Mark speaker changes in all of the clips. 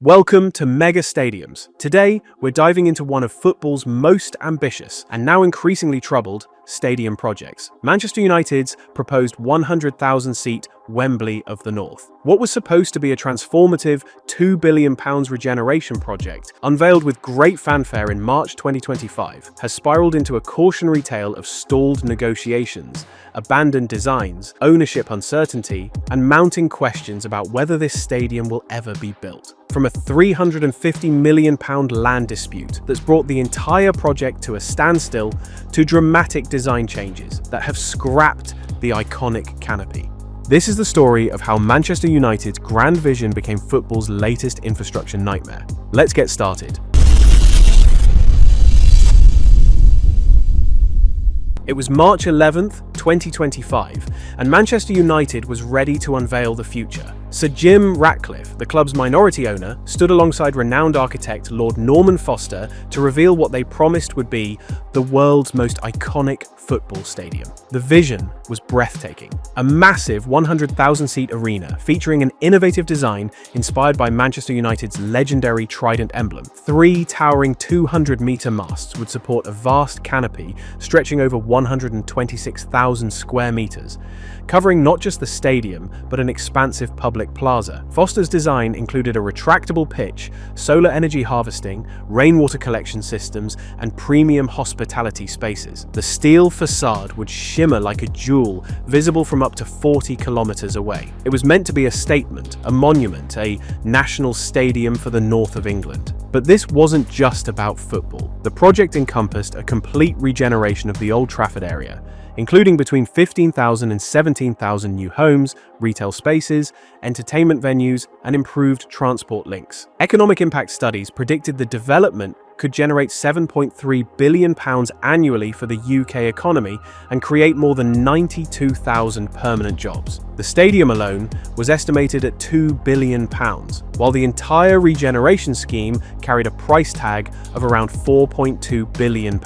Speaker 1: Welcome to Mega Stadiums. Today, we're diving into one of football's most ambitious and now increasingly troubled stadium projects, Manchester United's proposed 100,000-seat Wembley of the North. What was supposed to be a transformative £2 billion regeneration project, unveiled with great fanfare in March 2025, has spiraled into a cautionary tale of stalled negotiations, abandoned designs, ownership uncertainty, and mounting questions about whether this stadium will ever be built. From a £350 million land dispute that's brought the entire project to a standstill, to dramatic design changes that have scrapped the iconic canopy. This is the story of how Manchester United's grand vision became football's latest infrastructure nightmare. Let's get started. It was March 11th, 2025, and Manchester United was ready to unveil the future. Sir Jim Ratcliffe, the club's minority owner, stood alongside renowned architect Lord Norman Foster to reveal what they promised would be the world's most iconic football stadium. The vision was breathtaking. A massive 100,000-seat arena featuring an innovative design inspired by Manchester United's legendary trident emblem. 3 towering 200-meter masts would support a vast canopy stretching over 126,000 square meters, covering not just the stadium, but an expansive public plaza. Foster's design included a retractable pitch, solar energy harvesting, rainwater collection systems, and premium hospitality spaces. The steel facade would shimmer like a jewel, visible from up to 40 kilometers away. It was meant to be a statement, a monument, a national stadium for the north of England. But this wasn't just about football. The project encompassed a complete regeneration of the Old Trafford area, including between 15,000 and 17,000 new homes, retail spaces, entertainment venues, and improved transport links. Economic impact studies predicted the development could generate £7.3 billion annually for the UK economy and create more than 92,000 permanent jobs. The stadium alone was estimated at £2 billion, while the entire regeneration scheme carried a price tag of around £4.2 billion.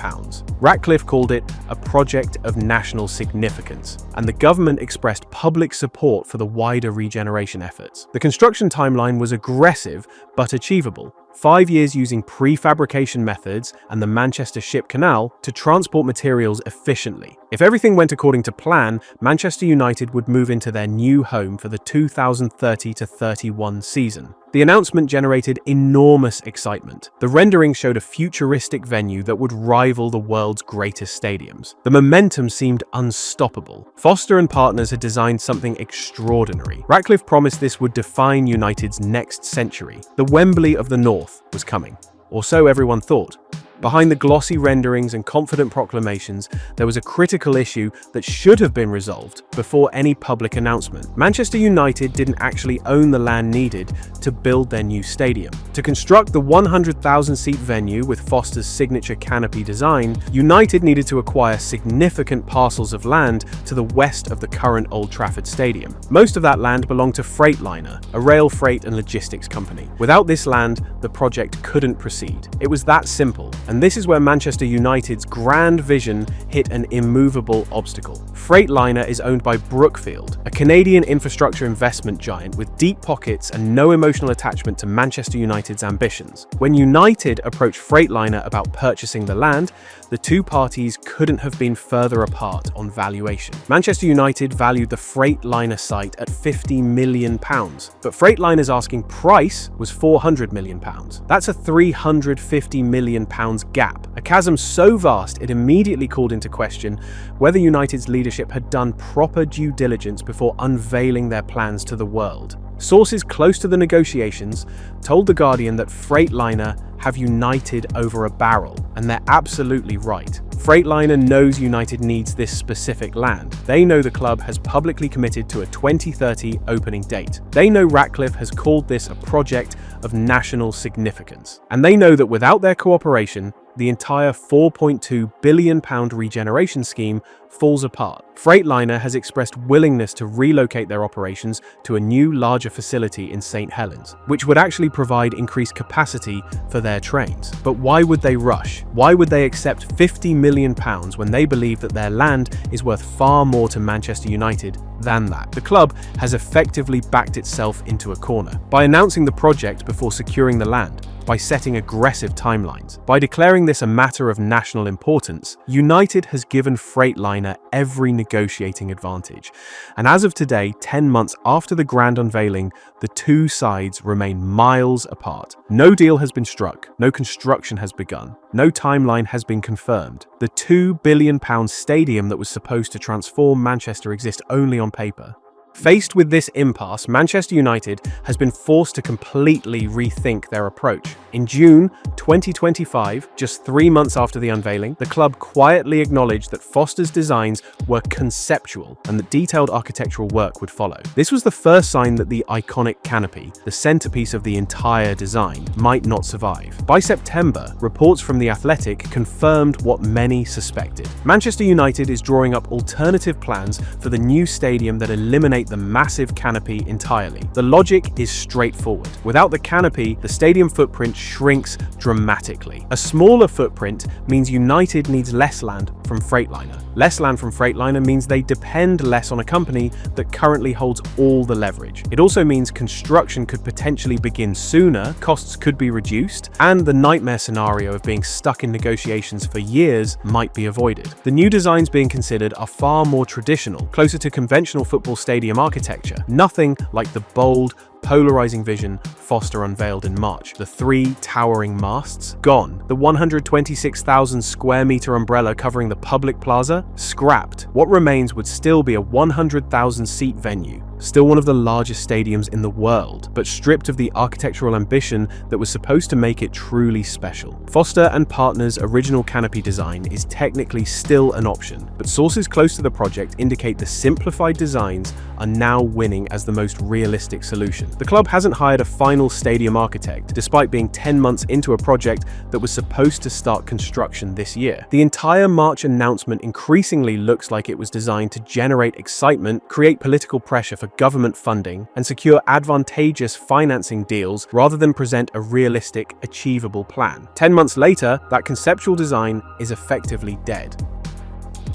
Speaker 1: Ratcliffe called it a project of national significance, and the government expressed public support for the wider regeneration efforts. The construction timeline was aggressive but achievable. 5 years using prefabrication methods and the Manchester Ship Canal to transport materials efficiently. If everything went according to plan, Manchester United would move into their new home for the 2030-31 season. The announcement generated enormous excitement. The rendering showed a futuristic venue that would rival the world's greatest stadiums. The momentum seemed unstoppable. Foster and partners had designed something extraordinary. Ratcliffe promised this would define United's next century. The Wembley of the North was coming, or so everyone thought. Behind the glossy renderings and confident proclamations, there was a critical issue that should have been resolved before any public announcement. Manchester United didn't actually own the land needed to build their new stadium. To construct the 100,000-seat venue with Foster's signature canopy design, United needed to acquire significant parcels of land to the west of the current Old Trafford Stadium. Most of that land belonged to Freightliner, a rail freight and logistics company. Without this land, the project couldn't proceed. It was that simple. And this is where Manchester United's grand vision hit an immovable obstacle. Freightliner is owned by Brookfield, a Canadian infrastructure investment giant with deep pockets and no emotional attachment to Manchester United's ambitions. When United approached Freightliner about purchasing the land, the two parties couldn't have been further apart on valuation. Manchester United valued the Freightliner site at £50 million, but Freightliner's asking price was £400 million. That's a £350 million gap, a chasm so vast it immediately called into question whether United's leadership had done proper due diligence before unveiling their plans to the world. Sources close to the negotiations told The Guardian that Freightliner have United over a barrel, and they're absolutely right. Freightliner knows United needs this specific land. They know the club has publicly committed to a 2030 opening date. They know Ratcliffe has called this a project of national significance. And they know that without their cooperation, the entire £4.2 billion regeneration scheme falls apart. Freightliner has expressed willingness to relocate their operations to a new, larger facility in St. Helens, which would actually provide increased capacity for their trains. But why would they rush? Why would they accept £50 million when they believe that their land is worth far more to Manchester United than that? The club has effectively backed itself into a corner by announcing the project before securing the land, by setting aggressive timelines. By declaring this a matter of national importance, United has given Freightliner every negotiating advantage. And as of today, 10 months after the grand unveiling, the two sides remain miles apart. No deal has been struck, no construction has begun, no timeline has been confirmed. The £2 billion stadium that was supposed to transform Manchester exists only on paper. Faced with this impasse, Manchester United has been forced to completely rethink their approach. In June 2025, just 3 months after the unveiling, the club quietly acknowledged that Foster's designs were conceptual and that detailed architectural work would follow. This was the first sign that the iconic canopy, the centerpiece of the entire design, might not survive. By September, reports from The Athletic confirmed what many suspected. Manchester United is drawing up alternative plans for the new stadium that eliminate the massive canopy entirely. The logic is straightforward. Without the canopy, the stadium footprint shrinks dramatically. A smaller footprint means United needs less land from Freightliner. Less land from Freightliner means they depend less on a company that currently holds all the leverage. It also means construction could potentially begin sooner, costs could be reduced, and the nightmare scenario of being stuck in negotiations for years might be avoided. The new designs being considered are far more traditional, closer to conventional football stadium architecture. Nothing like the bold, polarizing vision Foster unveiled in March. The 3 towering masts? Gone. The 126,000 square meter umbrella covering the public plaza? Scrapped. What remains would still be a 100,000 seat venue. Still one of the largest stadiums in the world, but stripped of the architectural ambition that was supposed to make it truly special. Foster and Partners' original canopy design is technically still an option, but sources close to the project indicate the simplified designs are now winning as the most realistic solution. The club hasn't hired a final stadium architect, despite being 10 months into a project that was supposed to start construction this year. The entire March announcement increasingly looks like it was designed to generate excitement, create political pressure for government funding, and secure advantageous financing deals rather than present a realistic, achievable plan. 10 months later, that conceptual design is effectively dead.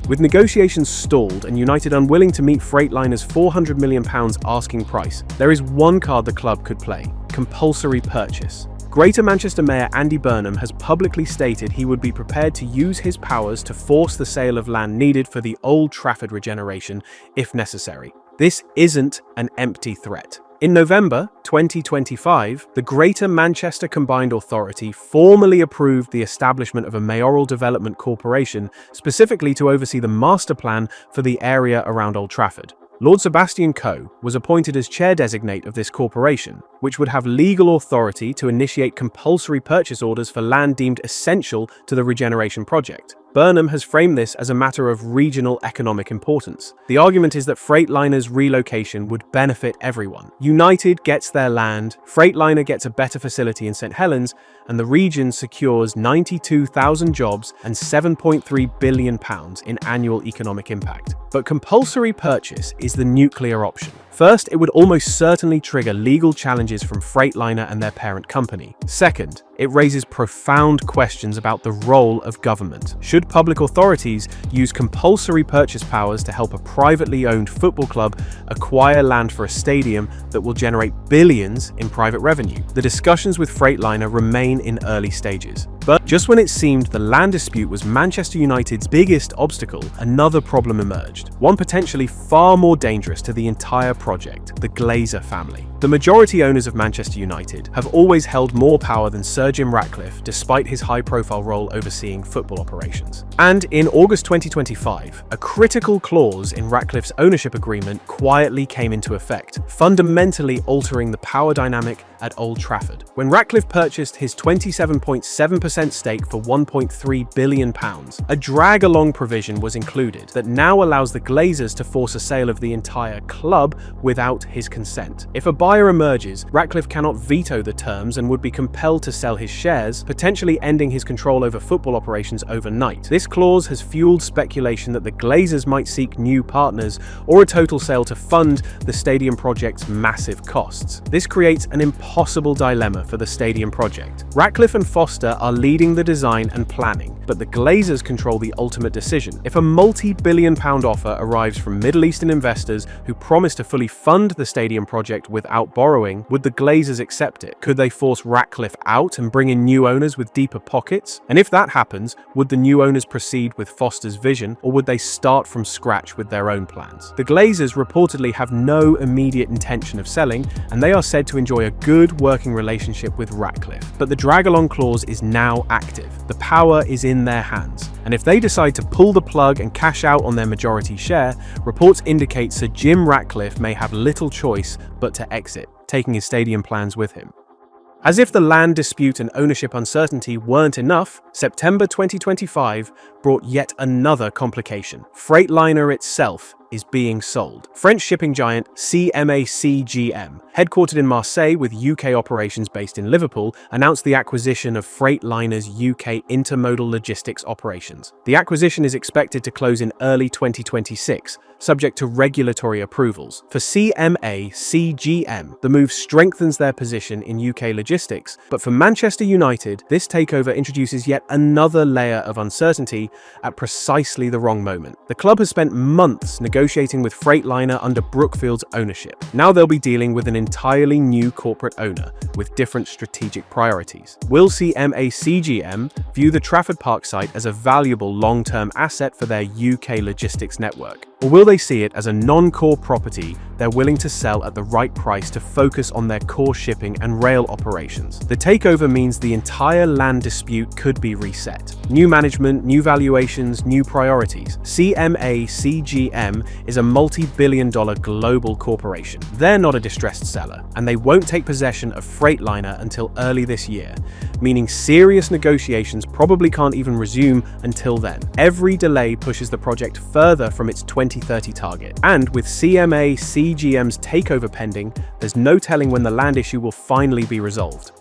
Speaker 1: With negotiations stalled and United unwilling to meet Freightliner's £400 million asking price, there is one card the club could play: compulsory purchase. Greater Manchester Mayor Andy Burnham has publicly stated he would be prepared to use his powers to force the sale of land needed for the Old Trafford regeneration if necessary. This isn't an empty threat. In November 2025, the Greater Manchester Combined Authority formally approved the establishment of a mayoral development corporation specifically to oversee the master plan for the area around Old Trafford. Lord Sebastian Coe was appointed as chair-designate of this corporation, which would have legal authority to initiate compulsory purchase orders for land deemed essential to the regeneration project. Burnham has framed this as a matter of regional economic importance. The argument is that Freightliner's relocation would benefit everyone. United gets their land, Freightliner gets a better facility in St. Helens, and the region secures 92,000 jobs and £7.3 billion in annual economic impact. But compulsory purchase is the nuclear option. First, it would almost certainly trigger legal challenges from Freightliner and their parent company. Second, it raises profound questions about the role of government. Should public authorities use compulsory purchase powers to help a privately owned football club acquire land for a stadium that will generate billions in private revenue? The discussions with Freightliner remain in early stages. But just when it seemed the land dispute was Manchester United's biggest obstacle, another problem emerged. One potentially far more dangerous to the entire project: the Glazer family. The majority owners of Manchester United have always held more power than Sir Jim Ratcliffe, despite his high-profile role overseeing football operations. And in August 2025, a critical clause in Ratcliffe's ownership agreement quietly came into effect, fundamentally altering the power dynamic at Old Trafford. When Ratcliffe purchased his 27.7% stake for £1.3 billion, a drag-along provision was included that now allows the Glazers to force a sale of the entire club without his consent. If a buyer emerges, Ratcliffe cannot veto the terms and would be compelled to sell his shares, potentially ending his control over football operations overnight. This clause has fueled speculation that the Glazers might seek new partners or a total sale to fund the stadium project's massive costs. This creates an impossible dilemma for the stadium project. Ratcliffe and Foster are leading the design and planning, but the Glazers control the ultimate decision. If a multi-billion-pound offer arrives from Middle Eastern investors who promise to fully fund the stadium project without borrowing, would the Glazers accept it? Could they force Ratcliffe out and bring in new owners with deeper pockets? And if that happens, would the new owners proceed with Foster's vision, or would they start from scratch with their own plans? The Glazers reportedly have no immediate intention of selling, and they are said to enjoy a good working relationship with Ratcliffe. But the drag-along clause is now active. The power is in their hands. And if they decide to pull the plug and cash out on their majority share, reports indicate Sir Jim Ratcliffe may have little choice but to exit, taking his stadium plans with him. As if the land dispute and ownership uncertainty weren't enough, September 2025 brought yet another complication. Freightliner itself is being sold. French shipping giant CMA-CGM, headquartered in Marseille with UK operations based in Liverpool, announced the acquisition of Freightliner's UK intermodal logistics operations. The acquisition is expected to close in early 2026, subject to regulatory approvals. For CMA-CGM, the move strengthens their position in UK logistics, but for Manchester United, this takeover introduces yet another layer of uncertainty at precisely the wrong moment. The club has spent months negotiating with Freightliner under Brookfield's ownership. Now they'll be dealing with an entirely new corporate owner with different strategic priorities. Will CMA-CGM view the Trafford Park site as a valuable long-term asset for their UK logistics network? Or will they see it as a non-core property they're willing to sell at the right price to focus on their core shipping and rail operations? The takeover means the entire land dispute could be reset. New management, new valuations, new priorities. CMA-CGM is a multi-billion-dollar global corporation. They're not a distressed seller, and they won't take possession of Freightliner until early this year, meaning serious negotiations probably can't even resume until then. Every delay pushes the project further from its 2030 target. And with CMA-CGM's takeover pending, there's no telling when the land issue will finally be resolved.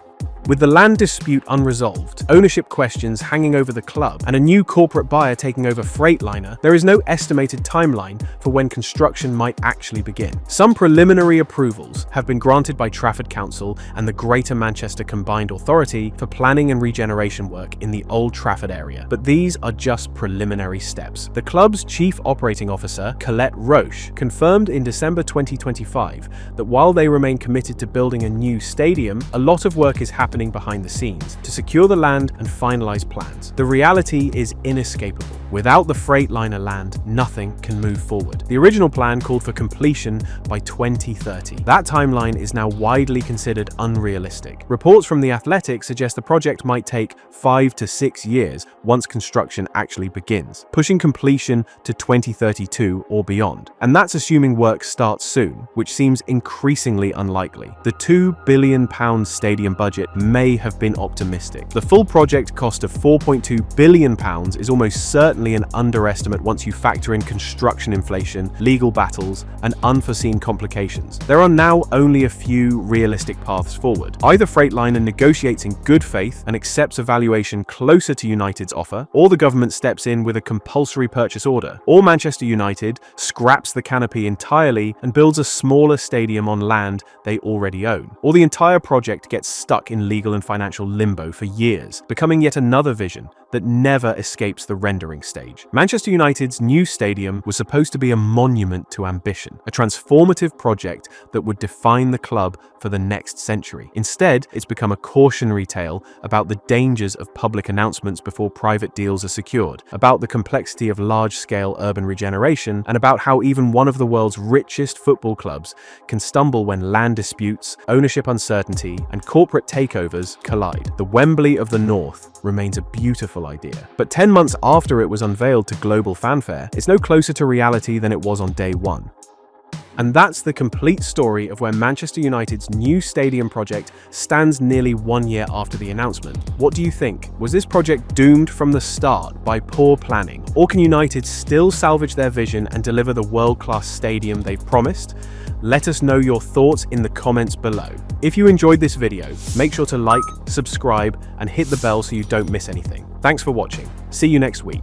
Speaker 1: With the land dispute unresolved, ownership questions hanging over the club, and a new corporate buyer taking over Freightliner, there is no estimated timeline for when construction might actually begin. Some preliminary approvals have been granted by Trafford Council and the Greater Manchester Combined Authority for planning and regeneration work in the Old Trafford area, but these are just preliminary steps. The club's chief operating officer, Colette Roche, confirmed in December 2025 that while they remain committed to building a new stadium, a lot of work is happening behind the scenes to secure the land and finalize plans. The reality is inescapable. Without the Freightliner land, nothing can move forward. The original plan called for completion by 2030. That timeline is now widely considered unrealistic. Reports from The Athletic suggest the project might take 5 to 6 years once construction actually begins, pushing completion to 2032 or beyond. And that's assuming work starts soon, which seems increasingly unlikely. The £2 billion stadium budget may have been optimistic. The full project cost of £4.2 billion is almost certainly an underestimate once you factor in construction inflation, legal battles, and unforeseen complications. There are now only a few realistic paths forward. Either Freightliner negotiates in good faith and accepts a valuation closer to United's offer, or the government steps in with a compulsory purchase order, or Manchester United scraps the canopy entirely and builds a smaller stadium on land they already own, or the entire project gets stuck in legal and financial limbo for years, becoming yet another vision that never escapes the rendering stage. Manchester United's new stadium was supposed to be a monument to ambition, a transformative project that would define the club for the next century. Instead, it's become a cautionary tale about the dangers of public announcements before private deals are secured, about the complexity of large-scale urban regeneration, and about how even one of the world's richest football clubs can stumble when land disputes, ownership uncertainty, and corporate takeovers collide. The Wembley of the North remains a beautiful idea, but 10 months after it was unveiled to global fanfare, it's no closer to reality than it was on day one. And that's the complete story of where Manchester United's new stadium project stands nearly 1 year after the announcement. What do you think? Was this project doomed from the start by poor planning? Or can United still salvage their vision and deliver the world-class stadium they've promised? Let us know your thoughts in the comments below. If you enjoyed this video, make sure to like, subscribe, and hit the bell so you don't miss anything. Thanks for watching. See you next week.